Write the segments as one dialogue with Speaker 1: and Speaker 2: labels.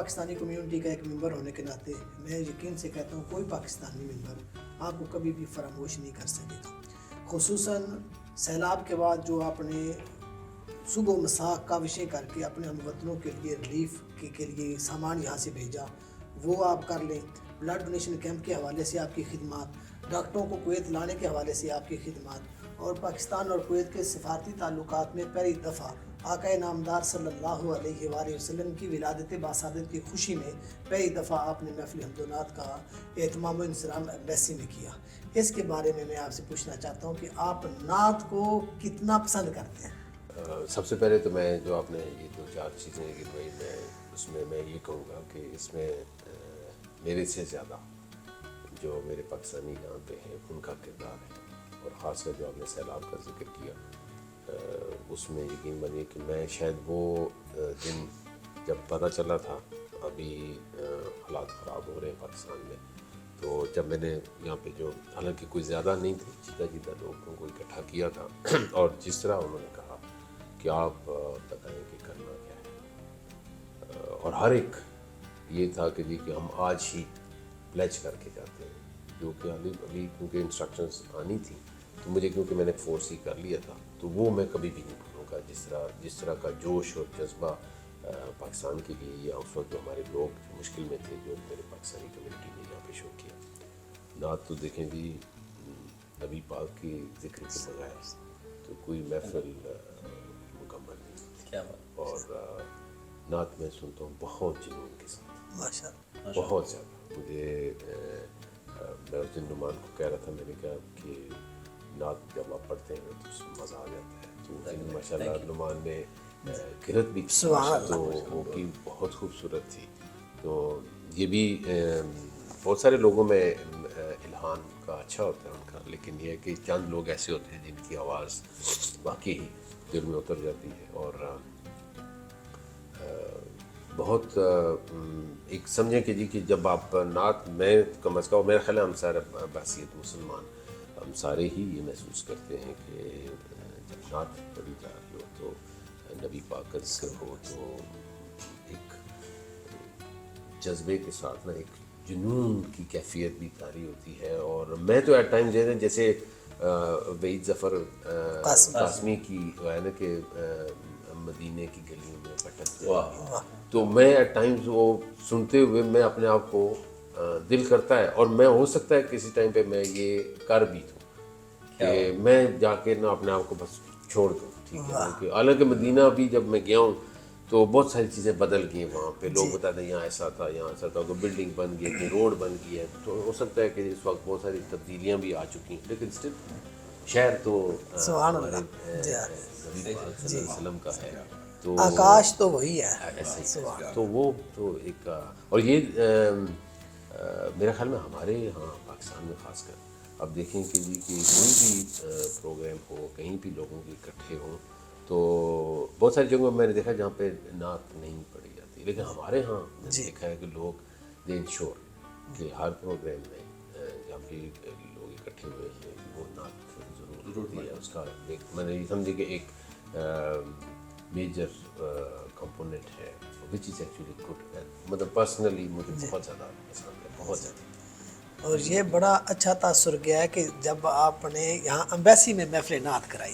Speaker 1: Pakistani community کا ایک ممبر ہونے کے ناطے میں یقین سے کہتا ہوں کوئی پاکستانی ممبر آپ کو کبھی بھی فراموش نہیں کر سکے گا. خصوصاً سیلاب کے بعد جو آپ نے صبح و مساء کاوشیں کر کے اپنے ہم وطنوں کے لیے ریلیف کے لیے سامان یہاں سے بھیجا، وہ آپ کر لیں. بلڈ ڈونیشن کیمپ کے حوالے سے آپ کی خدمات، ڈاکٹروں کو کویت لانے کے حوالے سے آپ کی خدمات، اور پاکستان اور کویت کے سفارتی تعلقات میں پہلی دفعہ آقا نامدار صلی اللہ علیہ وآلہ وسلم کی ولادت باسعادت کی خوشی میں پہلی دفعہ آپ نے محفل حمد و نعت کا اہتمام و انصرام ایمبیسی میں کیا. اس کے بارے میں آپ سے پوچھنا چاہتا ہوں کہ آپ نعت کو کتنا پسند کرتے ہیں؟
Speaker 2: سب سے پہلے تو میں جو آپ نے یہ دو چار چیزیں گنوائی، میں اس میں یہ کہوں گا کہ اس میں میرے سے زیادہ جو میرے پاکستانی یہاں پہ ہیں ان کا کردار ہے، اور خاص کر جو آپ نے سیلاب کا ذکر کیا اس میں یقین مانیے کہ میں شاید وہ دن جب پتہ چلا تھا ابھی حالات خراب ہو رہے ہیں پاکستان میں، تو جب میں نے یہاں پہ جو حالانکہ کوئی زیادہ نہیں تھے، جیتا لوگوں کو اکٹھا کیا تھا، اور جس طرح انہوں نے کہا کہ آپ بتائیں کہ کرنا کیا ہے، اور ہر ایک یہ تھا کہ کہ ہم آج ہی پلیج کر کے جاتے ہیں، جو کہ ابھی کیونکہ انسٹرکشنز آنی تھی تو مجھے کیونکہ میں نے فورس ہی کر لیا تھا، تو وہ میں کبھی بھی نہیں بھولوں گا. جس طرح کا جوش اور جذبہ پاکستان کے لیے یا اس وقت جو ہمارے لوگ مشکل میں تھے جو میرے پاکستانی کمیونٹی نے یہاں پہ شو کیا. نعت تو دیکھیں جی، نبی پاک کی ذکر کے بغیر تو کوئی محفل مکمل نہیں، اور نعت میں سنتا ہوں بہت جنون کے ساتھ،
Speaker 1: ماشاءاللہ
Speaker 2: بہت زیادہ. مجھے میں اس دن نعمان کو کہہ رہا تھا، میں نے کہا کہ نعت جب آپ پڑھتے ہیں تو اس میں مزہ آ جاتا ہے. تو اس دن ماشاء اللہ نعمان نے قرت بھی تو وہ کی بہت خوبصورت تھی. تو یہ بھی بہت سارے لوگوں میں الہان کا اچھا ہوتا ہے ان کا، لیکن یہ ہے کہ چند لوگ ایسے ہوتے ہیں جن کی آواز واقعی دل میں اتر جاتی ہے. اور بہت ایک سمجھیں کہ جی کہ جب آپ نعت میں کم از کم میرا خیال ہے ہم سارے بحثیت مسلمان ہم سارے ہی یہ محسوس کرتے ہیں کہ جب نعت پڑھی جا رہی ہو تو نبی پاک کا ذکر ہو تو ایک جذبے کے ساتھ نا ایک جنون کی کیفیت بھی طاری ہوتی ہے. اور میں تو ایٹ ٹائم جیسے وحید ظفر قاسمی کی ہے نا کہ مدینے کی گلیوں میں بھٹکتے، تو میں ایٹ ٹائمز وہ سنتے ہوئے میں اپنے آپ کو دل کرتا ہے، اور میں ہو سکتا ہے کسی ٹائم پہ میں یہ کر بھی دوں کہ میں جا کے نا اپنے آپ کو بس چھوڑ دوں. ٹھیک ہے، حالانکہ مدینہ بھی جب میں گیا ہوں تو بہت ساری چیزیں بدل گئی ہیں وہاں پہ. لوگ بتاتے ہیں یہاں ایسا تھا، یہاں ایسا تھا، تو بلڈنگ بن گئی ہے، روڈ بن گئی ہے، تو ہو سکتا ہے کہ اس وقت بہت ساری تبدیلیاں بھی آ چکی ہیں، لیکن اسٹل شہر تو ہمارے نبی پاک صلی اللہ علیہ وسلم کا ہے، تو
Speaker 1: آکاش تو وہی ہے
Speaker 2: ایسا ہی. تو وہ تو ایک اور یہ میرے خیال میں ہمارے یہاں پاکستان میں خاص کر اب دیکھیں کہ جی کہ کوئی بھی پروگرام ہو، کہیں بھی لوگوں کے اکٹھے ہوں، تو بہت ساری جگہوں میں نے دیکھا جہاں پہ نعت نہیں پڑھی جاتی، لیکن ہمارے ہاں میں نے دیکھا ہے کہ لوگ دے انشور کہ ہر پروگرام میں جہاں بھی لوگ اکٹھے ہوئے ہیں وہ نعت ضرور ہوتی ہے. اس کا ایک میں نے یہ سمجھے کہ ایک میجر کمپوننٹ ہے وچ از ایکچولی گڈ. مطلب پرسنلی مجھے بہت زیادہ پسند ہے، بہت زیادہ.
Speaker 1: اور یہ بڑا اچھا تاثر گیا ہے کہ جب آپ نے یہاں ایمبیسی میں محفل نعت کرائی،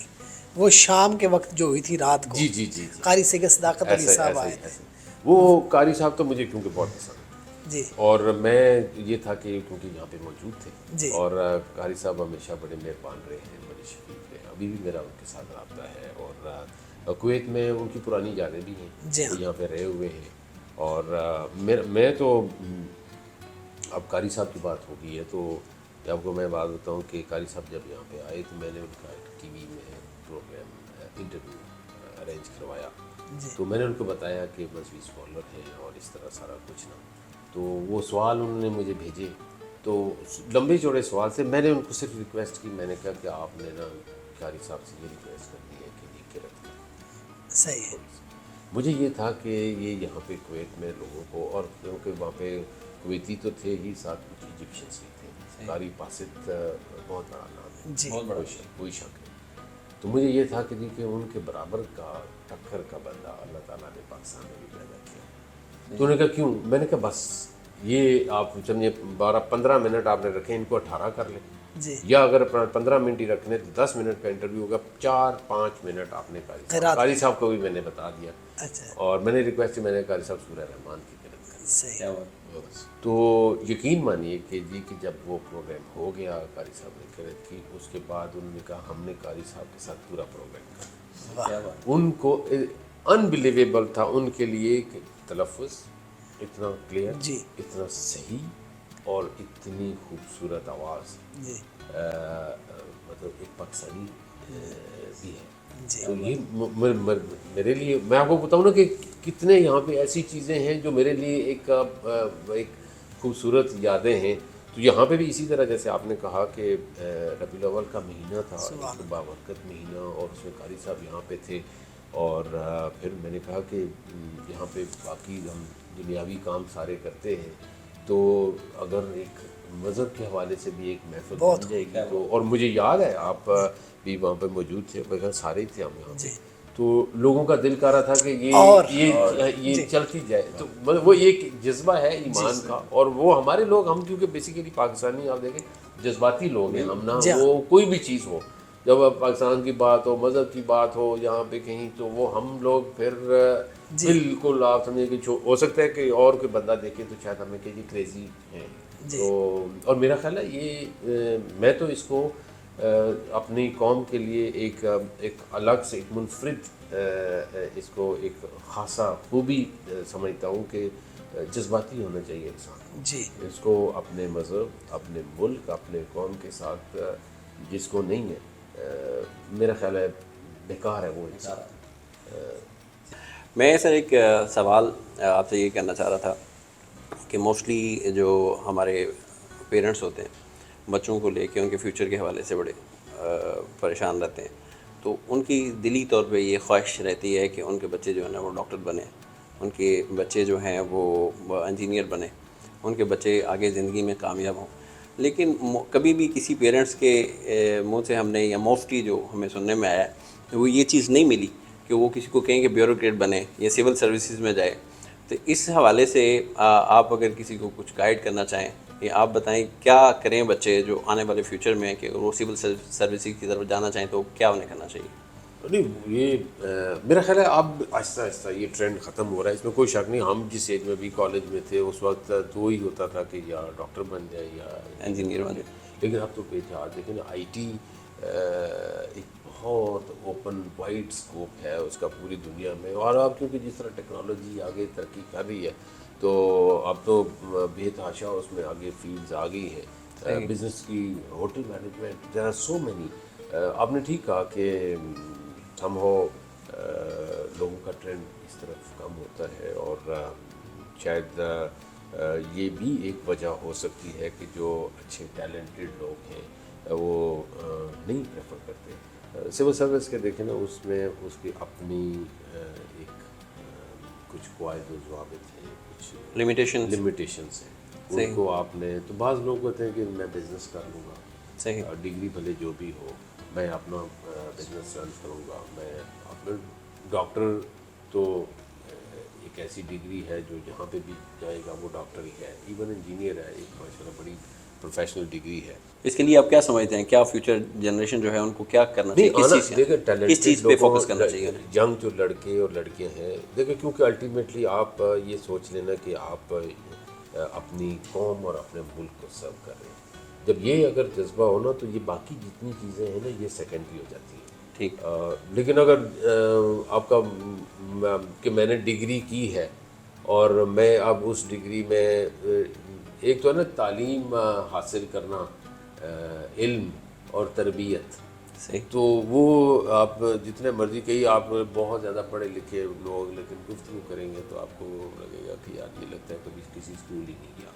Speaker 1: وہ شام کے وقت جو ہوئی تھی رات کو،
Speaker 2: جی
Speaker 1: قاری سید صداقت علی صاحب آئے تھے.
Speaker 2: وہ قاری صاحب تو مجھے کیونکہ بہت پسند
Speaker 1: جی.
Speaker 2: اور میں یہ تھا کہ کیونکہ یہاں پہ موجود تھے،
Speaker 1: جی.
Speaker 2: اور قاری صاحب ہمیشہ بڑے مہربان رہے ہیں، بڑے شفیق رہے ہیں، ابھی بھی میرا ان کے ساتھ رابطہ ہے. اور کویت میں ان کی پرانی جانیں بھی ہیں،
Speaker 1: جی
Speaker 2: وہ یہاں پہ رہے ہوئے ہیں. اور میں تو اب قاری صاحب کی بات ہوگی ہے تو آپ کو میں بات بتاؤں کہ قاری صاحب جب یہاں پہ آئے تو میں نے ان کا ٹی وی میں پروگرام انٹرویو ارینج کروایا. تو میں نے ان کو بتایا کہ مذہبی اسکالر ہیں اور اس طرح سارا کچھ نا، تو وہ سوال انہوں نے مجھے بھیجے، تو لمبے چوڑے سوال سے میں نے ان کو صرف ریکویسٹ کی، میں نے کہا کہ آپ نے نا قاری صاحب سے یہ ریکویسٹ کرنی ہے کہ یہ قرت
Speaker 1: صحیح ہے.
Speaker 2: مجھے یہ تھا کہ یہ یہاں پہ کویت میں لوگوں کو، اور کیونکہ وہاں پہ کویتی تو تھے ہی، ساتھ کچھ ایجپشنس بھی تھے. قاری باسط بہت بڑا نام ہے، کوئی شک نہیں. تو مجھے یہ تھا کہ ان کے برابر کا ٹکر کا بندہ اللہ تعالیٰ نے پاکستان میں بھی پیدا کیا. تو انہوں نے کہا کیوں؟ میں نے کہا بس یہ آپ سمجھے 12-15 منٹ آپ نے رکھے، ان کو 18 کر لیں،
Speaker 1: جی
Speaker 2: یا اگر 15 منٹ ہی رکھنے تو 10 منٹ کا انٹرویو ہوگا، 4-5 منٹ آپ نے قاری صاحب کو بھی میں نے بتا دیا،
Speaker 1: اچھا
Speaker 2: اور میں نے ریکویسٹ کی، میں نے قاری صاحب سورہ رحمان کی قرأت کریں.
Speaker 1: صحیح.
Speaker 2: تو یقین مانیے کہ جی کہ جب وہ پروگرام ہو گیا، قاری صاحب نے قرأت کی، اس کے بعد انہوں نے کہا ہم نے قاری صاحب کے ساتھ پورا پروگرام کیا. ان کو انبلیویبل تھا ان کے لیے کہ تلفظ اتنا کلیئر،
Speaker 1: جی
Speaker 2: اتنا صحیح اور اتنی خوبصورت آواز،
Speaker 1: جی
Speaker 2: مطلب ایک پاکستانی بھی ہے.
Speaker 1: جی
Speaker 2: تو یہ میرے لیے، میں آپ کو بتاؤں نا کہ کتنے یہاں پہ ایسی چیزیں ہیں جو میرے لیے ایک خوبصورت یادیں ہیں. تو یہاں پہ بھی اسی طرح جیسے آپ نے کہا کہ ربیع الاول کا مہینہ تھا، ایک بابرکت مہینہ، اور اس میں قاری صاحب یہاں پہ تھے، اور پھر میں نے کہا کہ یہاں پہ باقی ہم دنیاوی کام سارے کرتے ہیں، تو اگر ایک مذہب کے حوالے سے بھی ایک محفل بن جائے گی تو. اور مجھے یاد ہے آپ بھی وہاں پہ موجود تھے، بغیر سارے ہی تھے ہم یہاں پہ، تو لوگوں کا دل کر رہا تھا کہ یہ چلتی جائے. تو وہ ایک جذبہ ہے ایمان کا، اور وہ ہمارے لوگ، ہم کیونکہ بیسیکلی پاکستانی آپ دیکھیں جذباتی لوگ ہیں ہم نا. وہ کوئی بھی چیز ہو، جب پاکستان کی بات ہو، مذہب کی بات ہو یہاں پہ کہیں، تو وہ ہم لوگ پھر بالکل آپ سمجھیں کہ ہو سکتا ہے کہ اور کوئی بندہ دیکھے تو شاید ہمیں کہ یہ کریزی ہیں. تو اور میرا خیال ہے یہ میں تو اس کو اپنی قوم کے لیے ایک الگ سے ایک منفرد اس کو ایک خاصا خوبی سمجھتا ہوں کہ جذباتی ہونا چاہیے انسان
Speaker 1: جی.
Speaker 2: اس کو اپنے مذہب، اپنے ملک، اپنے قوم کے ساتھ جس کو نہیں ہے، میرا خیال ہے بیکار ہے وہ انسان.
Speaker 3: میں سر ایک سوال آپ سے یہ کرنا چاہ رہا تھا کہ موسٹلی جو ہمارے پیرنٹس ہوتے ہیں بچوں کو لے کے ان کے فیوچر کے حوالے سے بڑے پریشان رہتے ہیں، تو ان کی دلی طور پہ یہ خواہش رہتی ہے کہ ان کے بچے جو ہیں نا وہ ڈاکٹر بنیں، ان کے بچے جو ہیں وہ انجینئر بنیں، ان کے بچے آگے زندگی میں کامیاب ہوں. لیکن کبھی بھی کسی پیرنٹس کے منہ سے ہم نے، یا موسٹلی جو ہمیں سننے میں آیا ہے، وہ یہ چیز نہیں ملی کہ وہ کسی کو کہیں کہ بیوروکریٹ بنے یا سول سروسز میں جائے. تو اس حوالے سے آپ اگر کسی کو کچھ گائیڈ کرنا چاہیں، یا آپ بتائیں کیا کریں بچے جو آنے والے فیوچر میں کہ وہ سول سروسز کی طرف جانا چاہیں تو کیا انہیں کرنا چاہیے؟
Speaker 2: نہیں، یہ میرا خیال ہے اب آہستہ آہستہ یہ ٹرینڈ ختم ہو رہا ہے، اس میں کوئی شک نہیں. ہم جس ایج میں بھی کالج میں تھے اس وقت تو ہی ہوتا تھا کہ یا ڈاکٹر بن جائے یا
Speaker 3: انجینئر بن جائے.
Speaker 2: لیکن اب تو بے جہاز دیکھیں نا، آئی ٹی ایک بہت اوپن وائڈ اسکوپ ہے اس کا پوری دنیا میں. اور اب کیونکہ جس طرح ٹیکنالوجی آگے ترقی کر رہی ہے تو اب تو بے تحاشا اس میں آگے فیلڈز آ گئی ہیں. بزنس کی، hotel management, there are so many. آپ نے ٹھیک کہا کہ ہم لوگوں کا ٹرینڈ اس طرف کم ہوتا ہے، اور شاید یہ بھی ایک وجہ ہو سکتی ہے کہ جو اچھے ٹیلنٹڈ لوگ ہیں وہ نہیں پریفر کرتے سول سروس کے. دیکھیں نا اس میں اس کی اپنی ایک کچھ قواعد و ضوابط ہیں، کچھ لمیٹیشنس ہیں. ان کو آپ نے، تو بعض لوگ ہوتے ہیں کہ میں بزنس کر لوں گا،
Speaker 3: صحیح،
Speaker 2: ڈگری بھلے جو بھی ہو، میں اپنا بزنس رن کروں گا. میں اپنا ڈاکٹر تو ایک ایسی ڈگری ہے جو جہاں پہ بھی جائے گا وہ ڈاکٹر ہی ہے. ایون انجینئر ہے، ایک ماشاء اللہ بڑی پروفیشنل ڈگری ہے.
Speaker 3: اس کے لیے آپ کیا سمجھتے ہیں، کیا فیوچر جنریشن جو ہے ان کو کیا کرنا چاہیے، کس چیز پہ فوکس کرنا چاہیے؟
Speaker 2: ینگ جو لڑکے اور لڑکیاں ہیں، دیکھیں کیونکہ الٹیمیٹلی آپ یہ سوچ لینا کہ آپ اپنی قوم اور اپنے ملک کو سرو کر رہے ہیں. جب یہ اگر جذبہ ہونا تو یہ باقی جتنی چیزیں ہیں نا یہ سیکنڈری ہو جاتی ہیں.
Speaker 3: ٹھیک.
Speaker 2: لیکن اگر آپ کا کہ میں نے ڈگری کی ہے اور میں اب اس ڈگری میں ایک تو ہے نا تعلیم حاصل کرنا، علم اور تربیت، تو وہ آپ جتنے مرضی کہیے، آپ بہت زیادہ پڑھے لکھے لوگ لیکن گفتگو کریں گے تو آپ کو لگے گا کہ یار یہ لگتا ہے کبھی کسی اسکول ہی نہیں گیا،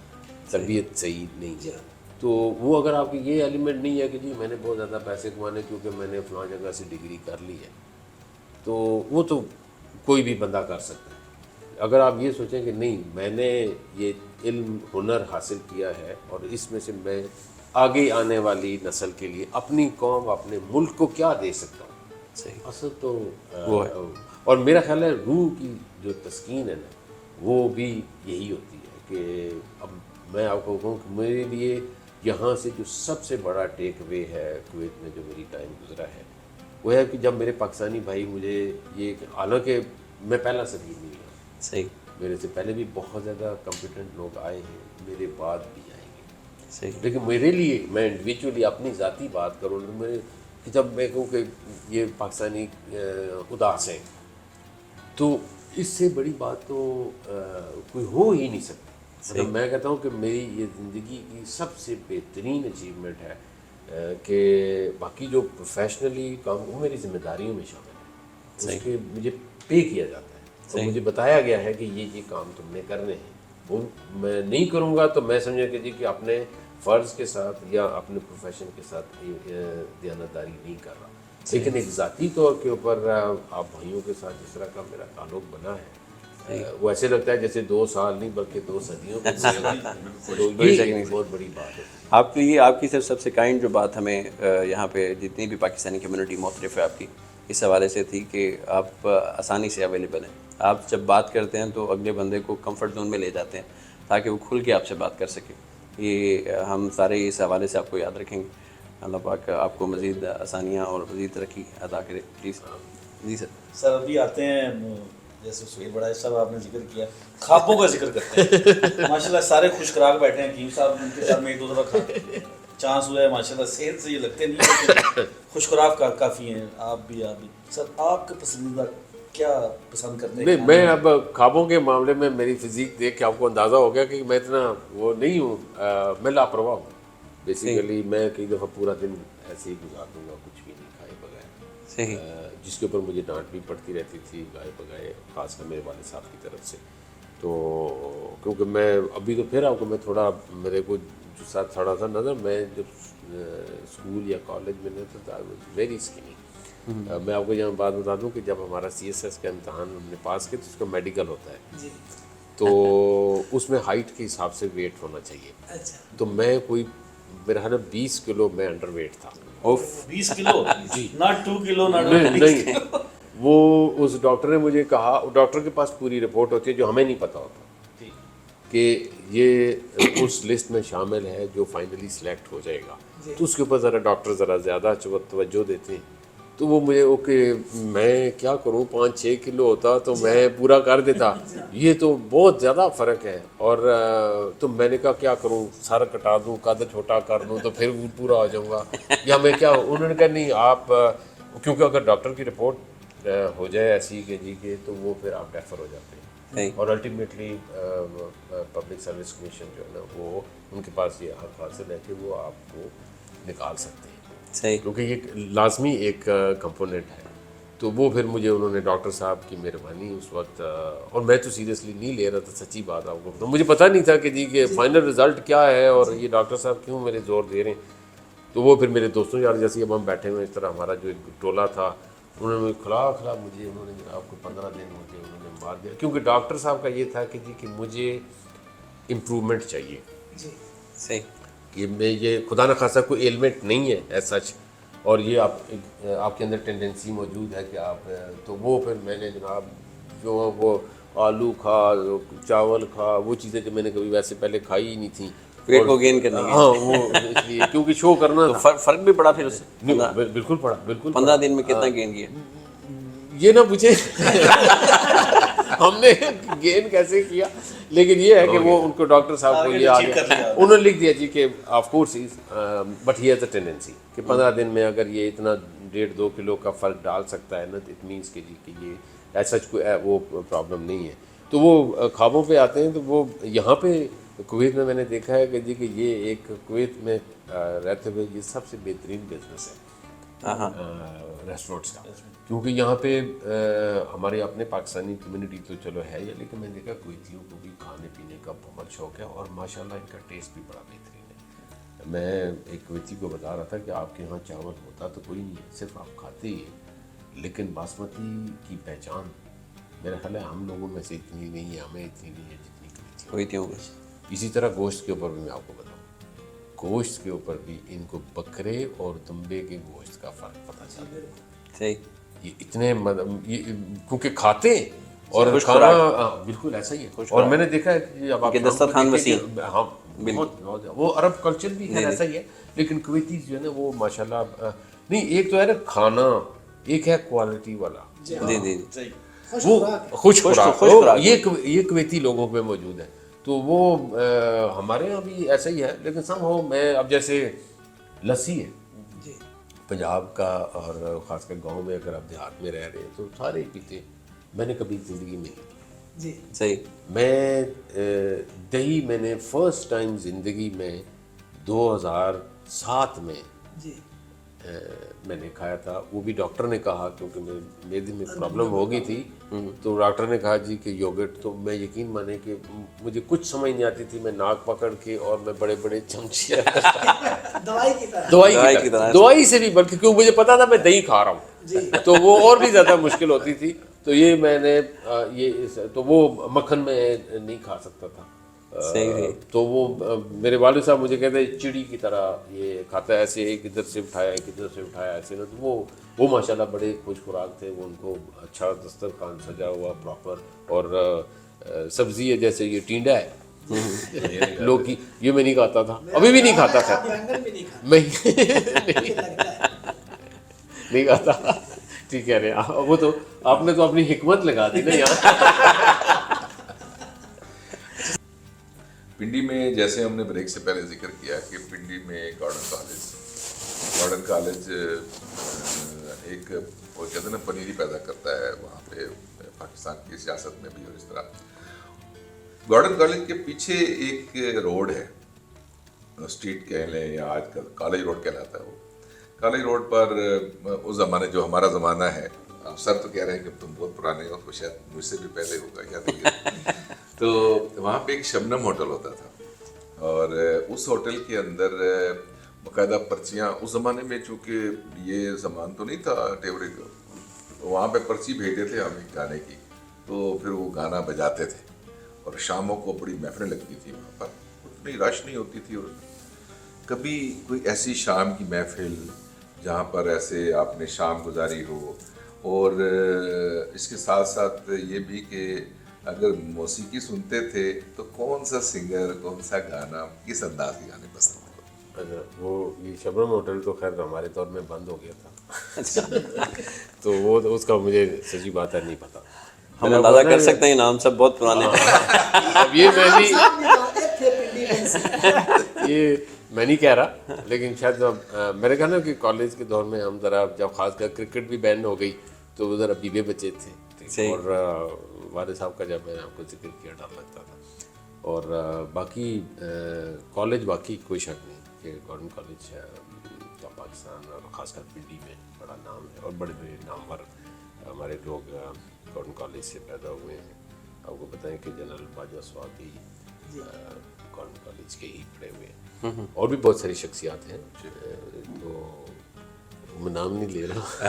Speaker 2: تربیت صحیح نہیں ہے. تو وہ اگر آپ کی یہ ایلیمنٹ نہیں ہے کہ جی میں نے بہت زیادہ پیسے کمانے کیونکہ میں نے فلاں جگہ سے ڈگری کر لی ہے، تو وہ تو کوئی بھی بندہ کر سکتا ہے. اگر آپ یہ سوچیں کہ نہیں میں نے یہ علم ہنر حاصل کیا ہے اور اس میں سے میں آگے آنے والی نسل کے لیے اپنی قوم، اپنے ملک کو کیا دے سکتا ہوں،
Speaker 3: صحیح،
Speaker 2: اصل تو وہ ہے. اور میرا خیال ہے روح کی جو تسکین ہے نا وہ بھی یہی ہوتی ہے کہ اب میں آپ کو کہوں کہ میرے لیے یہاں سے جو سب سے بڑا ٹیک اوے ہے کویت میں جو میری ٹائم گزرا ہے وہ ہے کہ جب میرے پاکستانی بھائی مجھے یہ، حالانکہ میں پہلا سفیر نہیں ہوں،
Speaker 3: صحیح،
Speaker 2: میرے سے پہلے بھی بہت زیادہ کمپیٹنٹ لوگ آئے ہیں، میرے بعد بھی آئیں گے،
Speaker 3: صحیح،
Speaker 2: لیکن میرے لیے میں انڈیویجولی اپنی ذاتی بات کروں تو میرے کہ جب میں کہوں کہ یہ پاکستانی اداس ہیں تو اس سے بڑی بات تو کوئی ہو ہی نہیں سکتی. مطلب میں کہتا ہوں کہ میری یہ زندگی کی سب سے بہترین اچیومنٹ ہے کہ باقی جو پروفیشنلی کام وہ میری ذمہ داریوں میں شامل ہے، اس کے مجھے پے کیا جاتا ہے اور مجھے بتایا گیا ہے کہ یہ کام تم نے کرنے ہیں. وہ میں نہیں کروں گا تو میں سمجھا کہ جی کہ اپنے فرض کے ساتھ یا اپنے پروفیشن کے ساتھ دیانتداری نہیں کر رہا. لیکن ایک ذاتی طور کے اوپر آپ بھائیوں کے ساتھ جس طرح کا میرا تعلق بنا ہے وہ ایسے لگتا ہے جیسے 2 سال نہیں بلکہ 2 صدیوں تو یہ بہت بڑی بات ہے.
Speaker 3: آپ کی آپ کی سب سے کائنڈ جو بات ہمیں یہاں پہ جتنی بھی پاکستانی کمیونٹی مختلف ہے آپ کی اس حوالے سے تھی کہ آپ آسانی سے اویلیبل ہیں. آپ جب بات کرتے ہیں تو اگلے بندے کو کمفرٹ زون میں لے جاتے ہیں تاکہ وہ کھل کے آپ سے بات کر سکے. یہ ہم سارے اس حوالے سے آپ کو یاد رکھیں گے. اللہ پاک آپ کو مزید آسانیاں اور مزید ترقی عطا کرے. پلیز. جی سر.
Speaker 4: سر ابھی آتے ہیں جیسے سہیل بڑا صاحب آپ نے ذکر کیا، خوابوں کا ذکر کرتے ہیں. ماشاءاللہ سارے خوش خراک بیٹھے ہیں. حکیم صاحب ان کے ساتھ میں 1-2 دفعہ چانس ہوا ہے. ماشاءاللہ صحت سے یہ لگتے نہیں لیکن خوش خراک کافی ہیں. آپ بھی سر آپ کے پسندیدہ کیا پسند کرتے ہیں؟
Speaker 2: نہیں، میں اب خوابوں کے معاملے میں میری فزیک دیکھ کے آپ کو اندازہ ہو گیا کہ میں اتنا وہ نہیں ہوں، میں لاپرواہ ہوں. بیسیکلی میں کئی دفعہ پورا دن ایسے ہی گزار دوں گا کچھ بھی نہیں کھائے بغیر.
Speaker 3: صحیح.
Speaker 2: جس کے اوپر مجھے ڈانٹ بھی پڑتی رہتی تھی گائے بگائے، خاص کر میرے والد صاحب کی طرف سے. تو کیونکہ میں ابھی تو پھر آپ کو میں تھوڑا میرے کو جو ساتھ تھوڑا سا نظر میں جب اسکول یا کالج میں نہیں تھا ویری اسکینی. میں آپ کو یہاں بات بتا دوں کہ جب ہمارا CSS کا امتحان ہم نے پاس کیا تو اس کا میڈیکل ہوتا ہے تو اس میں ہائٹ کے حساب سے ویٹ ہونا چاہیے. تو میں کوئی میرا خیال 20 کلو میں انڈر ویٹ تھا.
Speaker 4: 20 کلو؟ جی، ناٹ 2 کلو
Speaker 2: نہیں. وہ اس ڈاکٹر نے مجھے کہا، ڈاکٹر کے پاس پوری رپورٹ ہوتی ہے جو ہمیں نہیں پتہ ہوتا کہ یہ اس لسٹ میں شامل ہے جو فائنلی سلیکٹ ہو جائے گا. تو اس کے اوپر ذرا ڈاکٹر ذرا زیادہ توجہ دیتے ہیں. تو وہ مجھے اوکے میں کیا کروں، 5-6 کلو ہوتا تو میں پورا کر دیتا. یہ تو بہت زیادہ فرق ہے. اور تو میں نے کہا کیا کروں، سارا کٹا دوں، قد چھوٹا کر دوں تو پھر پورا ہو جاؤں گا یا میں کیا. انہوں نے کہا نہیں آپ، کیونکہ اگر ڈاکٹر کی رپورٹ ہو جائے ایسی کہ جی کہ تو وہ پھر آپ ریفر ہو جاتے ہیں. اور الٹیمیٹلی پبلک سروس کمیشن جو ہے نا وہ ان کے پاس یہ حق حاصل ہے کہ وہ آپ کو نکال سکتے ہیں.
Speaker 3: صحیح.
Speaker 2: کیونکہ یہ لازمی ایک کمپوننٹ ہے. تو وہ پھر مجھے انہوں نے ڈاکٹر صاحب کی مہربانی اس وقت، اور میں تو سیریسلی نہیں لے رہا تھا، سچی بات آپ کو. تو مجھے پتہ نہیں تھا کہ جی کہ فائنل رزلٹ کیا ہے اور یہ ڈاکٹر صاحب کیوں میرے زور دے رہے ہیں. تو وہ پھر میرے دوستوں یار جیسے اب ہم بیٹھے ہوئے اس طرح ہمارا جو ایک ٹولہ تھا انہوں نے کھلا مجھے، انہوں نے آپ کو 15 دن مجھے انہوں نے مار دیا. کیونکہ ڈاکٹر صاحب کا یہ تھا کہ جی کہ مجھے امپرومنٹ چاہیے.
Speaker 3: صحیح.
Speaker 2: کہ میں یہ خدا نخواستہ کوئی ایلمنٹ نہیں ہے ایز سچ، اور یہ آپ کے اندر ٹینڈنسی موجود ہے کہ آپ، تو وہ پھر میں نے جناب جو وہ آلو کھا، چاول کھا، وہ چیزیں کہ میں نے کبھی ویسے پہلے کھائی ہی نہیں تھیں
Speaker 3: ویٹ کو گین کرنے کے.
Speaker 2: ہاں وہ اس لیے کیونکہ شو کرنا تھا.
Speaker 3: فرق بھی پڑا پھر اس سے؟
Speaker 2: بالکل پڑا، بالکل.
Speaker 3: 15 دن میں کتنا گین کیا؟
Speaker 2: یہ نہ پوچھے ہم نے گین کیسے کیا، لیکن یہ ہے کہ وہ ان کو ڈاکٹر صاحب کو یہ آ گیا، انہوں نے لکھ دیا جی کہ of course but he has a tendency کہ 15 دن میں اگر یہ اتنا 1.5-2 کلو کا فرق ڈال سکتا ہے نا تو اٹ مینس کہ جی کہ یہ ایسا کوئی وہ پرابلم نہیں ہے. تو وہ خوابوں پہ آتے ہیں. تو وہ یہاں پہ کویت میں نے دیکھا ہے کہ جی کہ یہ ایک کویت میں رہتے ہوئے یہ سب سے بہترین بزنس ہے ریسٹورینٹس کا. کیونکہ یہاں پہ ہمارے اپنے پاکستانی کمیونٹی تو چلو ہے ہی، لیکن میں نے دیکھا کویتیوں کو بھی کھانے پینے کا بہت شوق ہے اور ماشاءاللہ ان کا ٹیسٹ بھی بڑا بہترین ہے. میں ایک کویتی کو بتا رہا تھا کہ آپ کے یہاں چاول ہوتا تو کوئی نہیں ہے، صرف آپ کھاتے ہی ہیں، لیکن باسمتی کی پہچان میرا خیال ہے ہم لوگوں میں سے اتنی نہیں ہے، ہمیں اتنی نہیں ہے جتنی کویتیوں میں. اسی طرح گوشت کے اوپر بھی میں آپ کو بتاؤں، گوشت کے اوپر بھی ان کو بکرے اور دمبے کے گوشت کا فرق پتہ چلتا ہے.
Speaker 3: صحیح.
Speaker 2: یہ اتنے کیونکہ کھاتے ہیں اور
Speaker 3: خوش
Speaker 2: کھانا
Speaker 3: خوراک۔
Speaker 2: بالکل ایسا ہی ہے.
Speaker 3: خوش
Speaker 2: اور
Speaker 3: خوراک.
Speaker 2: میں نے دیکھا ہے کہ اب آپ
Speaker 3: کہ دسترخوان وسیع.
Speaker 2: ہاں بہت وہ عرب کلچر بھی ہے ایسا ہی ہے, لیکن کویتی جو ہے نا وہ ماشاءاللہ نہیں, ایک تو ہے نا کھانا, ایک ہے کوالٹی والا,
Speaker 3: جی جی
Speaker 4: صحیح.
Speaker 2: وہ خوش خوراک,
Speaker 3: خوراک
Speaker 2: یہ کویتی لوگوں پہ موجود ہے. تو وہ ہمارے یہاں بھی ایسا ہی ہے, لیکن سم ہو میں اب جیسے لسی ہے
Speaker 1: جی
Speaker 2: پنجاب کا, اور خاص کر گاؤں میں اگر آپ دیہات میں رہ رہے ہیں تو سارے پیتے ہیں, میں نے کبھی زندگی میں نہیں پی.
Speaker 1: جی
Speaker 3: صحیح.
Speaker 2: میں دہی میں نے فرسٹ ٹائم زندگی میں 2007 میں
Speaker 1: جی
Speaker 2: میں نے کھایا تھا. وہ بھی ڈاکٹر نے کہا, کیونکہ میدے میں پرابلم ہو گئی تھی, تو ڈاکٹر نے کہا جی کہ یوگرٹ. تو میں یقین مانے کہ مجھے کچھ سمجھ نہیں آتی تھی, میں ناک پکڑ کے اور میں بڑے بڑے چمچے
Speaker 1: دوائی کی طرح.
Speaker 2: دوائی کی طرح, دوائی سے بھی بلکہ کیوں مجھے پتا تھا میں دہی کھا رہا ہوں, تو وہ اور بھی زیادہ مشکل ہوتی تھی. تو یہ میں نے تو وہ مکھن میں نہیں کھا سکتا تھا. تو وہ میرے والد صاحب مجھے کہتے ہیں چڑی کی طرح یہ کھاتا ہے, ایسے ایک ادھر سے اٹھایا ایک ادھر سے اٹھایا ایسے نا. تو وہ ماشاءاللہ بڑے خوش خوراک تھے. وہ ان کو اچھا دسترخوان سجا ہوا پراپر, اور سبزی ہے جیسے یہ ٹینڈا ہے لوکی, یہ میں نہیں کھاتا تھا, ابھی بھی نہیں کھاتا تھا, میں نہیں کھاتا. ٹھیک کہہ رہے ہیں وہ تو آپ نے تو اپنی حکمت لگا دی نا یہاں.
Speaker 5: پنڈی میں جیسے ہم نے بریک سے پہلے ذکر کیا کہ پنڈی میں گارڈن کالج ایک وہ کہتے ہیں نا پنیری پیدا کرتا ہے وہاں پہ پاکستان کی سیاست میں بھی. اور اس طرح گارڈن کالج کے پیچھے ایک روڈ ہے, اسٹریٹ کہہ لیں یا آج کل کالج روڈ کہلاتا ہے. وہ کالج روڈ پر اس زمانے جو ہمارا زمانہ ہے, آپ سر تو کہہ رہے ہیں کہ تم بہت پرانے ہو, تو شاید مجھ سے بھی پہلے ہوگا کیا دیکھیے. تو وہاں پہ ایک شبنم ہوٹل ہوتا تھا, اور اس ہوٹل کے اندر باقاعدہ پرچیاں, اس زمانے میں چونکہ یہ زمان تو نہیں تھا ٹیپ ریکارڈ, وہاں پہ پرچی بھیجتے تھے ہمیں گانے کی, تو پھر وہ گانا بجاتے تھے. اور شاموں کو بڑی محفلیں لگتی تھی وہاں پر, اتنی رش نہیں ہوتی تھی. اور کبھی کوئی ایسی شام کی محفل جہاں پر ایسے آپ نے شام گزاری ہو, اور اس کے ساتھ ساتھ یہ بھی کہ اگر موسیقی سنتے تھے تو کون سا سنگر, کون سا گانا, کس انداز کے گانے پسند تھے؟
Speaker 2: وہ یہ شبنم ہوٹل تو خیر ہمارے دور میں بند ہو گیا تھا, تو وہ اس کا مجھے سچی بات ہے نہیں پتا.
Speaker 3: ہم اندازہ کر سکتے ہیں نام سب بہت پرانے ہیں.
Speaker 2: اب یہ میں نہیں کہہ رہا, لیکن شاید میرے خیال ہے کہ کالج کے دور میں ہم ذرا جب خاص کر کرکٹ بھی بین ہو گئی تو وہ ذرا بیوے بچے تھے, اور والد صاحب کا جب میں نے آپ کو ذکر کیا ڈر لگتا تھا. اور باقی کالج باقی کوئی شک نہیں کہ گورنمنٹ کالج پاکستان اور خاص کر پنڈی میں بڑا نام ہے, اور بڑے بڑے نامور ہمارے لوگ گورنمنٹ کالج سے پیدا ہوئے ہیں. آپ کو بتائیں کہ جنرل باجوہ سواد بھی گورنمنٹ کالج کے ہی پڑھے ہوئے ہیں, اور بھی بہت ساری شخصیات ہیں, تو میں نام نہیں لے رہا.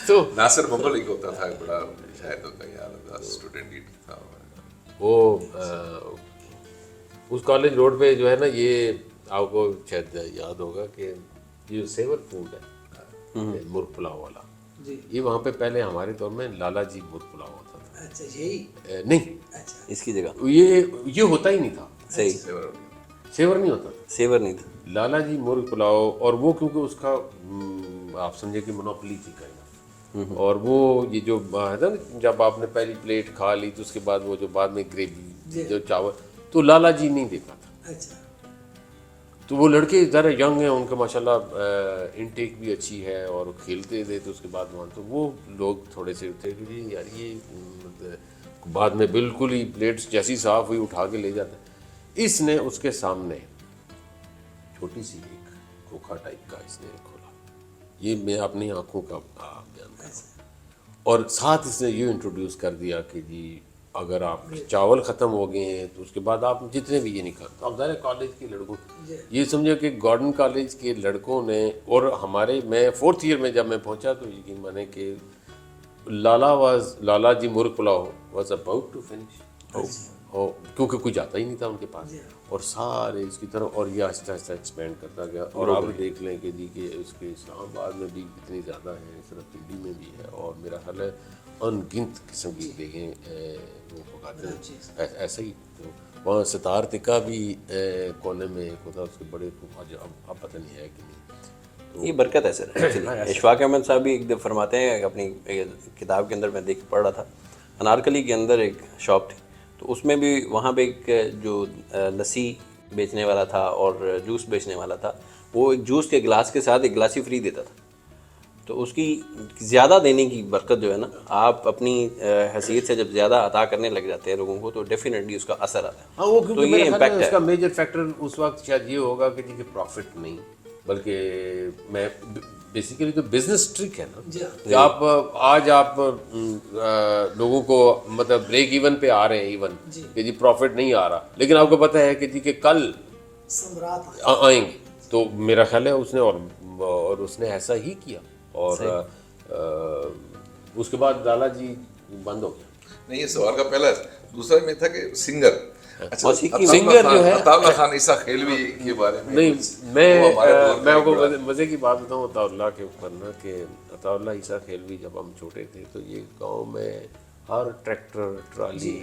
Speaker 2: تو
Speaker 5: ناصر مغل ایک ہوتا تھا, بڑا شاید ہوتا یار اسٹوڈنٹ لیڈر تھا.
Speaker 2: وہ اس کالج روڈ پہ جو ہے نا, یہ آپ کو شاید یاد ہوگا کہ یہ سیور فوڈ ہے مرغ پلاؤ والا, یہ وہاں پہ پہلے ہمارے دور میں لالا جی مرغ پلاؤ ہوتا تھا.
Speaker 1: اچھا یہی
Speaker 2: نہیں,
Speaker 3: اس کی جگہ
Speaker 2: یہ ہوتا ہی نہیں تھا.
Speaker 3: صحیح,
Speaker 2: سیور نہیں ہوتا تھا,
Speaker 3: سیور نہیں تھا.
Speaker 2: لالا جی مرغ پلاؤ, اور وہ کیونکہ اس کا آپ سمجھے کہ منوپلی تھی کہیں. اور وہ یہ جو ہے نا, جب آپ نے پہلی پلیٹ کھا لی تو اس کے بعد وہ جو بعد میں گریوی جو چاول, تو لالا جی نہیں دیتا تھا. تو وہ لڑکے ذرا ینگ ہیں, ان کا ماشاءاللہ انٹیک بھی اچھی ہے, اور کھیلتے تھے. تو اس کے بعد وہاں تو وہ لوگ تھوڑے سے تھے کہ جی یار یہ بعد میں بالکل ہی پلیٹس جیسی صاف ہوئی اٹھا کے لے جاتا ہے. اس نے اس کے سامنے چھوٹی سی ایک کھوکھا ٹائپ کا اس نے کھولا, یہ میں اپنی آنکھوں کا بیان کر رہا ہوں, اور ساتھ اس نے یہ انٹروڈیوس کر دیا کہ جی اگر آپ چاول ختم ہو گئے ہیں تو اس کے بعد آپ جتنے بھی یہ نہیں کھاتے. اب ظاہر کالج کے لڑکوں یہ سمجھو کہ گارڈن کالج کے لڑکوں نے, اور ہمارے میں 4th ایئر میں جب میں پہنچا تو یقین مانے کہ Lala ji murgh pulao was about to finish, کیونکہ کوئی جاتا ہی نہیں تھا ان کے پاس. اور سارے اس کی طرف، اور یہ آہستہ آہستہ ایکسپینڈ کرتا گیا. اور آپ دیکھ لیں کہ جی کہ اس کے اسلام آباد میں بھی کتنی زیادہ ہیں، اس طرح پنڈی میں بھی ہے، اور میرا خیال ہے ان گنت قسم کی دیکھیں وہ پکاتے ہیں ایسا ہی. تو وہاں ستار تکا بھی کونے میں ایک ہوتا، اس کے بڑے اب پتہ نہیں ہے کہ نہیں.
Speaker 3: یہ برکت ہے سر. اشفاق احمد صاحب بھی ایک دفعہ فرماتے ہیں، اپنی کتاب کے اندر میں دیکھ پڑھ رہا تھا، انارکلی کے اندر ایک شاپ تھی، تو اس میں بھی وہاں پہ ایک جو لسی بیچنے والا تھا اور جوس بیچنے والا تھا، وہ ایک جوس کے گلاس کے ساتھ ایک گلاس ہی فری دیتا تھا. تو اس کی زیادہ دینے کی برکت جو ہے نا، آپ اپنی حیثیت سے جب زیادہ عطا کرنے لگ جاتے ہیں لوگوں کو تو ڈیفینیٹلی اس کا اثر آتا ہے.
Speaker 2: ہاں وہ
Speaker 3: تو
Speaker 2: کیونکہ
Speaker 3: یہ
Speaker 2: میرا خیال
Speaker 3: امپیکٹ
Speaker 2: ہے اس
Speaker 3: ہے.
Speaker 2: کا میجر فیکٹر اس وقت شاید یہ ہوگا کہ جی کہ پروفٹ نہیں، بلکہ میں بیسیکلی تو بزنس ٹرک ہے نا کہ آپ آج آپ لوگوں کو مطلب بریک ایون پہ آ رہے ہیں، ایون کہ جی پروفٹ نہیں آ رہا، لیکن آپ کو پتہ ہے کہ جی کہ کل آئیں گے. تو میرا خیال ہے اس نے اور اس نے ایسا ہی کیا. اور اس کے بعد لالا جی بند ہو گیا.
Speaker 5: نہیں، یہ سوال کا پہلا ہے. دوسرا میں تھا کہ سنگر، اچھا
Speaker 2: سنگر جو ہے
Speaker 5: عطا اللہ خان عیسیٰ خیلوی کے بارے میں
Speaker 2: نہیں، میں آپ کو مزے کی بات بتاؤں عطا اللہ کے اوپر نا، کہ عطا اللہ عیسیٰ خیلوی جب ہم چھوٹے تھے تو یہ گاؤں میں ہر ٹریکٹر، ٹرالی،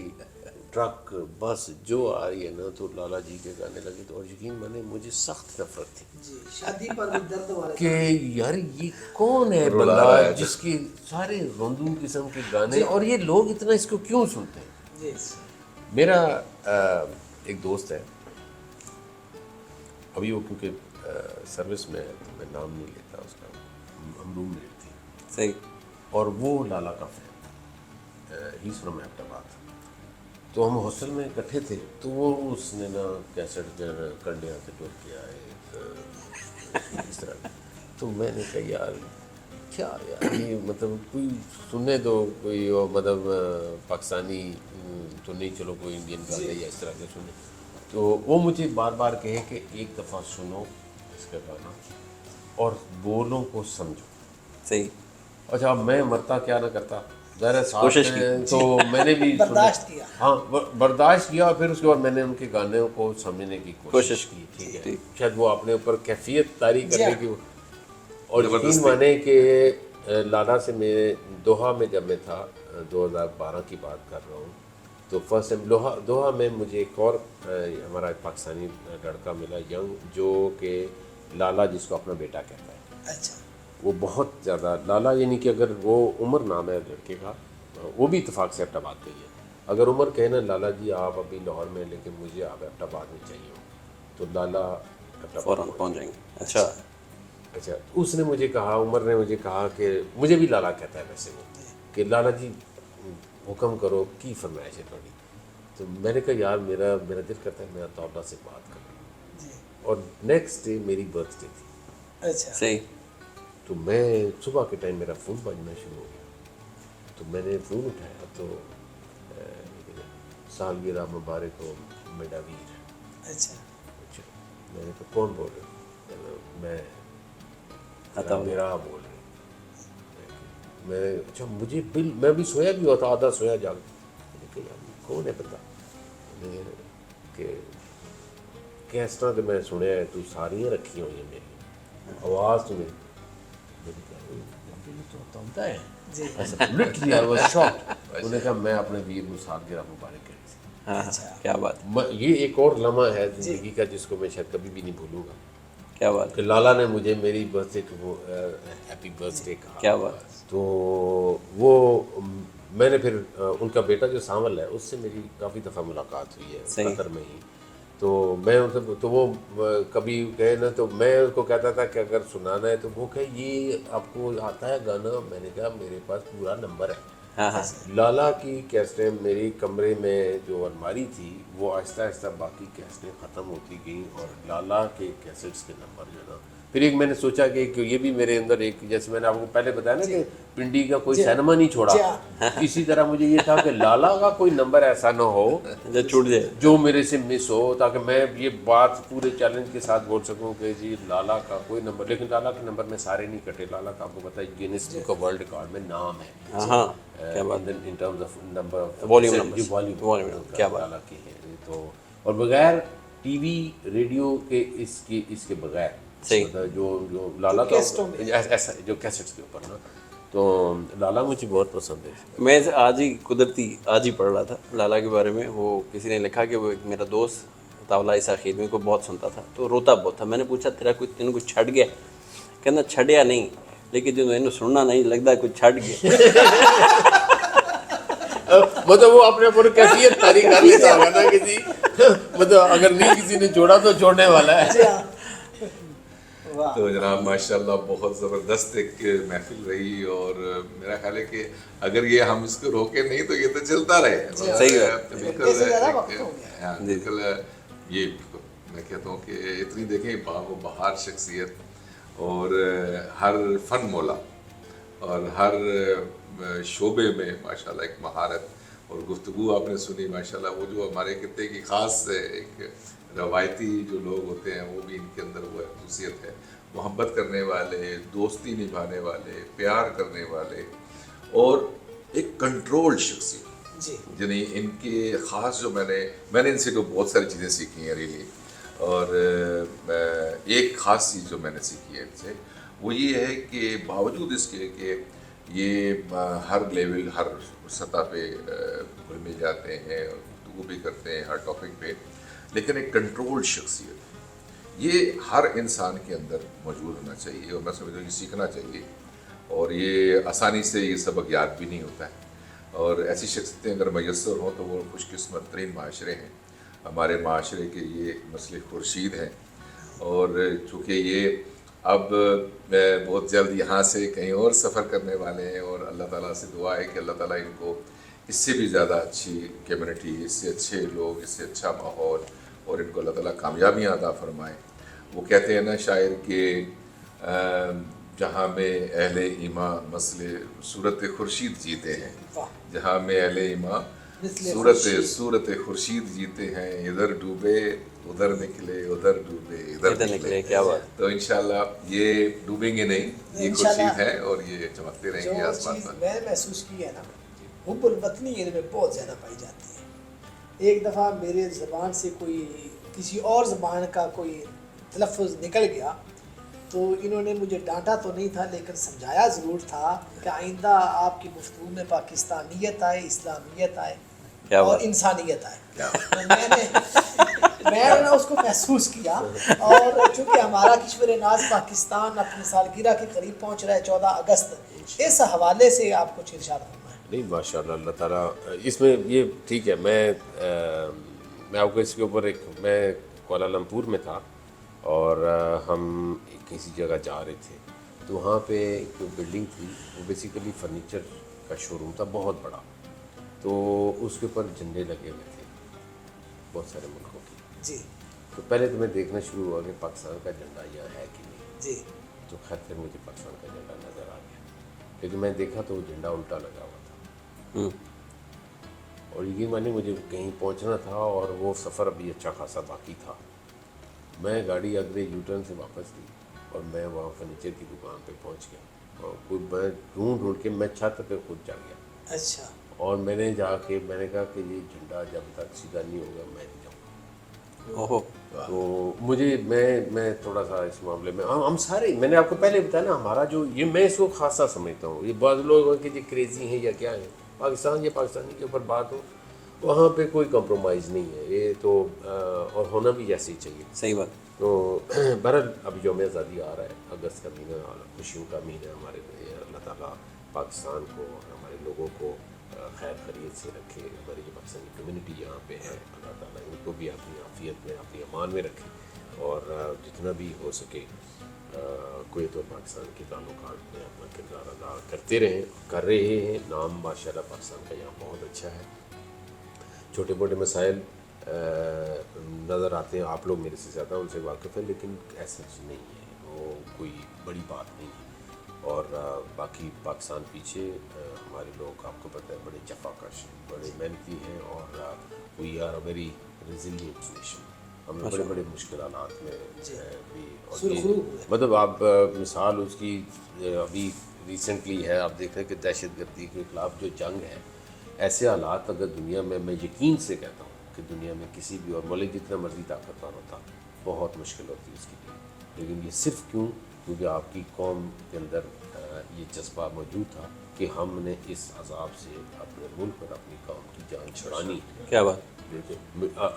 Speaker 2: ٹرک، بس جو آ رہی ہے نا تو لالا جی کے گانے لگے. تو اور یقین مانے مجھے سخت نفرت تھی
Speaker 1: شادی پر بھی درد والے
Speaker 2: کہ یار یہ کون ہے بندہ جس کی سارے روندو قسم کے گانے، اور یہ لوگ اتنا اس کو کیوں سنتے ہیں. میرا ایک دوست ہے، ابھی وہ کیونکہ سروس میں ہے تو میں نام نہیں لیتا اس کا، امروم میٹ تھی
Speaker 3: صحیح.
Speaker 2: اور وہ لالا کا fan, he is from Ahmedabad. تو ہم ہاسٹل میں اکٹھے تھے، تو وہ اس نے نا کیسٹ جو ہے کنڈیا سے ٹور کیا ہے اس طرح. تو میں نے کہا یار کیا یار یہ مطلب کوئی سننے دو، کوئی مطلب پاکستانی تو نہیں، چلو کوئی انڈین گانے یا اس طرح کے سنے. تو وہ مجھے بار بار کہے کہ ایک دفعہ سنو اس کا گانا اور بولوں کو سمجھو.
Speaker 3: صحیح.
Speaker 2: اچھا میں مرتا کیا نہ کرتا، ظاہر ساتھ میں تو میں نے بھی
Speaker 1: برداشت کیا،
Speaker 2: ہاں برداشت کیا. اور پھر اس کے بعد میں نے ان کے گانوں کو سمجھنے کی کوشش کی. ٹھیک ہے، شاید وہ اپنے اوپر کیفیت طاری کرنے کی. اور یقین مانے کہ لالا سے میں دوحہ میں جب میں تھا، 2012 کی بات کر رہا ہوں، تو فرسٹ ٹائم دوحہ میں مجھے ایک اور ہمارا ایک پاکستانی لڑکا ملا ینگ، جو کہ لالا جس کو اپنا بیٹا کہتا ہے.
Speaker 1: اچھا
Speaker 2: وہ بہت زیادہ لالا، یعنی کہ اگر وہ عمر نام ہے لڑکے کا، وہ بھی اتفاق سے ایبٹ آباد گئی ہے. اگر عمر کہنا لالا جی آپ ابھی لاہور میں لیکن مجھے آپ ایبٹ آباد میں چاہیے ہو، تو لالا
Speaker 3: فوراً پہنچ جائیں گے. اچھا
Speaker 2: اچھا. اس نے مجھے کہا، عمر نے مجھے کہا کہ مجھے بھی لالا کہتا ہے ویسے وہ، کہ لالا جی حکم کرو کی فرمائش ہے تھوڑی. تو میں نے کہا یار میرا دل کرتا ہے میں عطا اللہ سے بات کروں. اور نیکسٹ ڈے میری برتھ ڈے تھی.
Speaker 1: اچھا
Speaker 3: صحیح.
Speaker 2: تو میں صبح کے ٹائم میرا فون بجنا شروع ہو گیا. تو میں نے فون اٹھایا تو سالگرہ مبارک ہو میرا ویر.
Speaker 1: اچھا
Speaker 2: میں نے کہا کون بول رہے ہو؟ میں میرا بول رہے ہوں. میں اچھا مجھے میں بھی سویا بھی ہوا تھا، آدھا سویا جاگ. میں نے کہا یار کون ہے بندہ؟ کہ اس طرح کہ میں سنیا ہے تو ساریاں رکھی ہوئی ہیں میری آواز تو میری. میں نے کہا تو ہے لٹرلی آئی واز شاکڈ. انہوں نے کہا میں اپنے ویر کو سالگرہ مبارک کہتی.
Speaker 3: ہاں کیا بات.
Speaker 2: یہ ایک اور لمحہ ہے زندگی کا جس کو میں شاید کبھی بھی نہیں بھولوں گا.
Speaker 3: کیا بات.
Speaker 2: کہ لالا نے مجھے میری برتھ ڈے کو ہیپی برتھ ڈے کہا.
Speaker 3: کیا بات.
Speaker 2: تو وہ میں نے پھر ان کا بیٹا جو سانول ہے اس سے میری کافی دفعہ ملاقات ہوئی ہے قطر میں ہی. تو میں ان سے تو وہ کبھی گئے نا تو میں اس کو کہتا تھا کہ اگر سنانا ہے تو وہ کہ یہ آپ کو آتا ہے گانا؟ میں نے کہا میرے پاس پورا نمبر ہے. لالا کی کیسٹیں میری کمرے میں جو الماری تھی وہ آہستہ آہستہ باقی کیسٹیں ختم ہوتی گئیں اور لالا کے کیسٹس کے نمبر جو ہے نا. پھر ایک میں نے سوچا کہ یہ بھی میرے اندر ایک، جیسے میں نے آپ کو پہلے بتایا نا کہ پنڈی کا کوئی سینما نہیں چھوڑا، اسی طرح مجھے یہ تھا کہ لالا کا کوئی نمبر ایسا نہ ہو
Speaker 3: جو چھوٹ جائے، جو
Speaker 2: میرے سے مس ہو، تاکہ میں یہ بات پورے چیلنج کے ساتھ بول سکوں کہ جی لالا کا کوئی نمبر. لیکن لالا کے نمبر میں سارے نہیں کٹے. لالا کا آپ کو پتا ہے grains book of world record میں نام ہے in terms of number of volume کیا لالا کی ہے. تو اور بغیر ٹی وی ریڈیو کے اس کے بغیر
Speaker 3: صحیح.
Speaker 2: مطلب جو لالا
Speaker 1: کیسٹوں میں.
Speaker 2: ایسا جو کیسٹس کے اوپر نا تو لالا مجھے بہت پسند ہے.
Speaker 3: میں آج ہی قدرتی آج ہی پڑھ رہا تھا لالا کے بارے میں. وہ کسی نے لکھا کہ وہ ایک میرا دوست طاولہ عیسیٰ خیدمی کو بہت سنتا تھا تو روتا بہت تھا. میں نے پوچھا تینوں کچھ چھٹ گیا؟ کہنا چھڑیا نہیں لیکن جو انہوں سننا نہیں لگتا کچھ چھٹ گیا.
Speaker 2: مطلب وہ اپنے اوپر کیفیت تاریخ کر لیتا ہوگا نا کہ جی مطلب اگر نہیں کسی نے جوڑا تو چھوڑنے والا ہے.
Speaker 5: تو جناب ماشاءاللہ بہت زبردست ایک محفل رہی اور میرا خیال ہے کہ اگر یہ ہم اس کو روکے نہیں تو یہ تو چلتا رہے.
Speaker 3: صحیح ہے.
Speaker 5: بالکل یہ میں کہتا ہوں کہ اتنی دیکھیں باغ و بہار شخصیت اور ہر فن مولا اور ہر شعبے میں ماشاءاللہ ایک مہارت اور گفتگو آپ نے سنی ماشاءاللہ. وہ جو ہمارے خطے کی خاص ایک روایتی جو لوگ ہوتے ہیں وہ بھی ان کے اندر وہ خصوصیت ہے. محبت کرنے والے, دوستی نبھانے والے, پیار کرنے والے اور ایک کنٹرول شخصیت. یعنی ان کے خاص جو میں نے ان سے جو بہت ساری چیزیں سیکھی ہیں ریلی. اور ایک خاص چیز جو میں نے سیکھی ہے ان سے وہ یہ ہے کہ باوجود اس کے کہ یہ ہر لیول ہر سطح پہ گھل مل جاتے ہیں, گفتگو بھی کرتے ہیں ہر ٹاپک پہ, لیکن ایک کنٹرول شخصیت یہ ہر انسان کے اندر موجود ہونا چاہیے اور میں سمجھتا ہوں یہ سیکھنا چاہیے. اور یہ آسانی سے یہ سبق یاد بھی نہیں ہوتا ہے. اور ایسی شخصیتیں اگر میسر ہوں تو وہ خوش قسمت ترین معاشرے ہیں. ہمارے معاشرے کے یہ مسئلے خورشید ہیں اور چونکہ یہ اب بہت جلد یہاں سے کہیں اور سفر کرنے والے ہیں اور اللہ تعالیٰ سے دعا ہے کہ اللہ تعالیٰ ان کو اس سے بھی زیادہ اچھی کمیونٹی, اس سے اچھے لوگ, اس سے اچھا ماحول اور ان کو اللہ تعالیٰ کامیابیاں عطا فرمائے. وہ کہتے ہیں نا شاعر کہ جہاں میں اہل ایمان مسئلے صورت خورشید جیتے ہیں, جہاں میں اہل ایمان صورت خورشید جیتے ہیں, ادھر ڈوبے ادھر نکلے, ادھر ڈوبے ادھر نکلے.
Speaker 3: کیا بات.
Speaker 5: تو انشاءاللہ یہ ڈوبیں گے نہیں, یہ خورشید ہے اور یہ چمکتے رہیں گے آسمان پر.
Speaker 1: میں محسوس کی ہے نا حب الوطنی ان میں بہت زیادہ پائی جاتی ہے. ایک دفعہ میرے زبان سے کوئی کسی اور زبان کا کوئی تلفظ نکل گیا تو انہوں نے مجھے ڈانٹا تو نہیں تھا لیکن سمجھایا ضرور تھا کہ آئندہ آپ کی گفتگو میں پاکستانیت آئے, اسلامیت آئے اور انسانیت آئے. میں نے اس کو محسوس کیا. اور چونکہ ہمارا کشور ناز پاکستان اپنی سالگرہ کے قریب پہنچ رہا ہے 14 اگست, اس حوالے سے آپ کچھ ارشاد فرمائیں.
Speaker 2: نہیں ماشاءاللہ اللہ تعالیٰ اس میں یہ ٹھیک ہے. میں آپ کو اس کے اوپر میں کوالالمپور میں تھا اور ہم کسی جگہ جا رہے تھے تو وہاں پہ ایک بلڈنگ تھی, وہ بیسیکلی فرنیچر کا شو روم تھا بہت بڑا. تو اس کے اوپر جھنڈے لگے ہوئے تھے بہت سارے ملکوں کی.
Speaker 1: جی.
Speaker 2: تو پہلے تو میں دیکھنا شروع ہوا کہ پاکستان کا جھنڈا یہاں ہے کہ نہیں.
Speaker 1: جی.
Speaker 2: تو خیر پھر مجھے پاکستان کا جھنڈا نظر آ گیا, لیکن میں دیکھا تو وہ جھنڈا الٹا لگا ہوا تھا. اور یہ میں نے مجھے کہیں پہنچنا تھا اور وہ سفر ابھی اچھا خاصا باقی تھا. میں گاڑی اگلے یو ٹرن سے واپس لی اور میں وہاں فرنیچر کی دکان پہ پہنچ گیا اور کوئی میں ڈھونڈ کے میں چھت پہ خود جا گیا.
Speaker 1: اچھا. اور
Speaker 2: میں نے جا کے میں نے کہا کہ یہ جھنڈا جب تک سیدھا نہیں ہوگا میں نہیں جاؤں گا. تو مجھے میں تھوڑا سا اس معاملے میں ہم سارے, میں نے آپ کو پہلے بتایا نا, ہمارا جو یہ میں اس کو خاصا سمجھتا ہوں. یہ بعض لوگ کہ یہ کریزی ہیں یا کیا ہیں, پاکستان یا پاکستانی کے اوپر بات ہو وہاں پہ کوئی کمپرومائز نہیں ہے. یہ تو اور ہونا بھی ایسے ہی چاہیے.
Speaker 3: صحیح بات.
Speaker 2: تو بہرحال اب یوم آزادی آ رہا ہے, اگست کا مہینہ خوشیوں کا مہینہ ہمارے لیے. اللہ تعالیٰ پاکستان کو اور ہمارے لوگوں کو خیر خیریت سے رکھے. ہماری جو پاکستانی کمیونٹی یہاں پہ ہے اللہ تعالیٰ ان کو بھی اپنی عافیت میں اپنی امان میں رکھے اور جتنا بھی ہو سکے کویت اور پاکستان کے تعلقات میں اپنا کردار ادا کرتے رہیں, کر رہے ہیں. نام ماشاءاللہ پاکستان کا یہاں بہت اچھا ہے. چھوٹے موٹے مسائل نظر آتے ہیں, آپ لوگ میرے سے زیادہ ان سے واقف ہیں, لیکن ایسا نہیں ہے, وہ کوئی بڑی بات نہیں ہے. اور باقی پاکستان پیچھے ہمارے لوگ آپ کو پتہ ہے بڑے جفا کش ہیں, بڑے محنتی ہیں اور we are a very resilient nation. ہم لوگ بڑے بڑے مشکلات میں بھی, اور مطلب آپ مثال اس کی ابھی ریسنٹلی ہے, آپ دیکھ رہے ہیں کہ دہشت گردی کے خلاف جو جنگ ہے, ایسے حالات اگر دنیا میں یقین سے کہتا ہوں کہ دنیا میں کسی بھی اور ملک جتنا مرضی طاقتور ہوتا بہت مشکل ہوتی ہے اس کے لیے، لیکن یہ صرف کیونکہ آپ کی قوم کے اندر یہ جذبہ موجود تھا کہ ہم نے اس عذاب سے اپنے ملک اور اپنی قوم کی جان چھڑانی ہے۔
Speaker 3: کیا بات،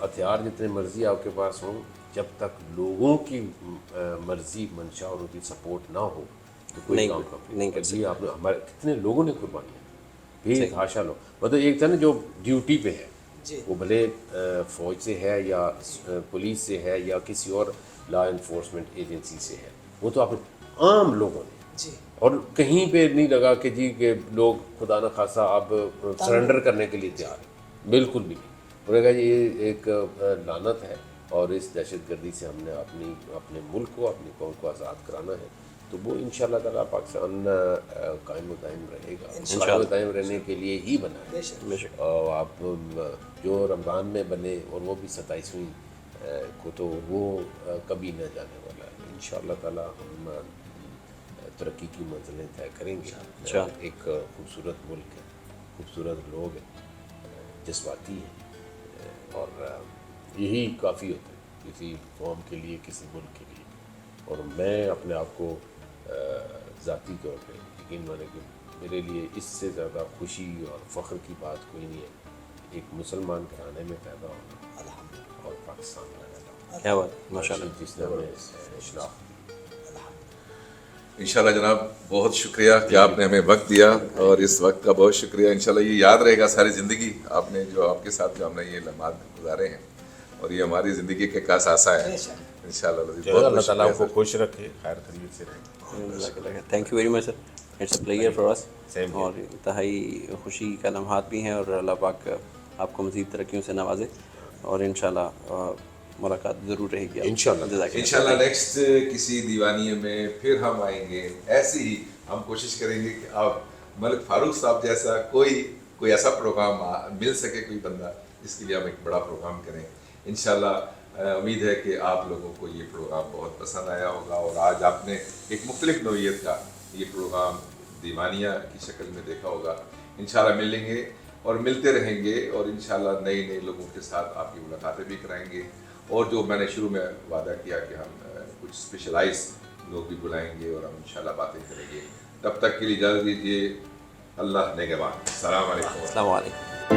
Speaker 2: ہتھیار جتنے مرضی آپ کے پاس ہوں، جب تک لوگوں کی مرضی منشا اور ان کی سپورٹ نہ ہو تو کوئی
Speaker 3: نہیں
Speaker 2: کام
Speaker 3: نہیں کر
Speaker 2: جی آپ نے ہمارے کتنے لوگوں نے قربانیاں بے تحاشا لوگ، مطلب ایک تھا نا جو ڈیوٹی پہ ہے
Speaker 1: جی
Speaker 2: وہ بھلے فوج سے ہے یا پولیس سے ہے یا کسی اور لا انفورسمنٹ ایجنسی سے ہے، وہ تو آپ عام لوگوں نے
Speaker 1: جی
Speaker 2: اور کہیں پہ نہیں لگا کہ جی کہ لوگ خدا نہ خاصا اب سرنڈر کرنے کے لیے تیار ہیں، بالکل بھی نہیں۔ انہوں نے کہا یہ ایک لعنت ہے اور اس دہشت گردی سے ہم نے اپنے ملک کو اپنی قوم کو آزاد کرانا ہے، تو وہ انشاءاللہ تعالیٰ پاکستان قائم و دائم رہے گا، قائم و دائم رہنے کے لیے ہی بنا ہے۔
Speaker 1: بے شک
Speaker 3: بے شک،
Speaker 2: اور آپ جو رمضان میں بنے اور وہ بھی 27ویں کو، تو وہ کبھی نہ جانے والا ہے انشاءاللہ تعالیٰ۔ ہم ترقی کی منزلیں طے کریں گے، ایک خوبصورت ملک ہے، خوبصورت لوگ ہیں، جذباتی ہیں، اور یہی کافی ہوتا ہے کسی قوم کے لیے، کسی ملک کے لیے۔ اور میں اپنے آپ کو ذاتی طور پہ یقین مانے کہ میرے لیے اس سے زیادہ خوشی اور فخر کی بات کوئی نہیں ہے ایک مسلمان گھرانے میں پیدا ہونا اور پاکستان میں رہنا،
Speaker 3: کیا بات، ماشاء اللہ۔
Speaker 2: جس نے ہمیں شناخت۔
Speaker 5: انشاءاللہ جناب بہت شکریہ کہ آپ نے ہمیں وقت دیا، اور اس وقت کا بہت شکریہ۔ انشاءاللہ یہ یاد رہے گا ساری زندگی، آپ نے جو آپ کے ساتھ جو ہم نے یہ لمحات گزارے ہیں، اور یہ ہماری زندگی کے کا اثاثہ ہے انشاءاللہ۔
Speaker 2: اللہ تعالیٰ آپ کو خوش رکھے، خیر خیریت سے رہے۔
Speaker 3: Thank you very much sir, it's a player for us, اور انتہائی خوشی کا لمحات بھی ہیں، اور اللہ پاک آپ کو مزید ترقیوں سے نوازے، اور انشاءاللہ ملاقات ضرور رہے گی
Speaker 2: انشاءاللہ
Speaker 5: انشاءاللہ نیکسٹ کسی دیوانیے میں پھر ہم آئیں گے، ایسے ہی ہم کوشش کریں گے کہ آپ ملک فاروق صاحب جیسا کوئی ایسا پروگرام مل سکے، کوئی بندہ، اس کے لیے ہم ایک بڑا پروگرام کریں انشاءاللہ۔ امید ہے کہ آپ لوگوں کو یہ پروگرام بہت پسند آیا ہوگا، اور آج آپ نے ایک مختلف نوعیت کا یہ پروگرام دیوانیہ کی شکل میں دیکھا ہوگا۔ انشاءاللہ ملیں گے اور ملتے رہیں گے، اور انشاءاللہ نئے لوگوں کے ساتھ آپ کی ملاقاتیں بھی کرائیں گے، اور جو میں نے شروع میں وعدہ کیا کہ ہم کچھ اسپیشلائز لوگ بھی بلائیں گے اور ہم انشاءاللہ باتیں کریں گے۔ تب تک کے لیے اجازت دیجیے، اللہ نگہبان، السلام علیکم۔
Speaker 3: السلام علیکم۔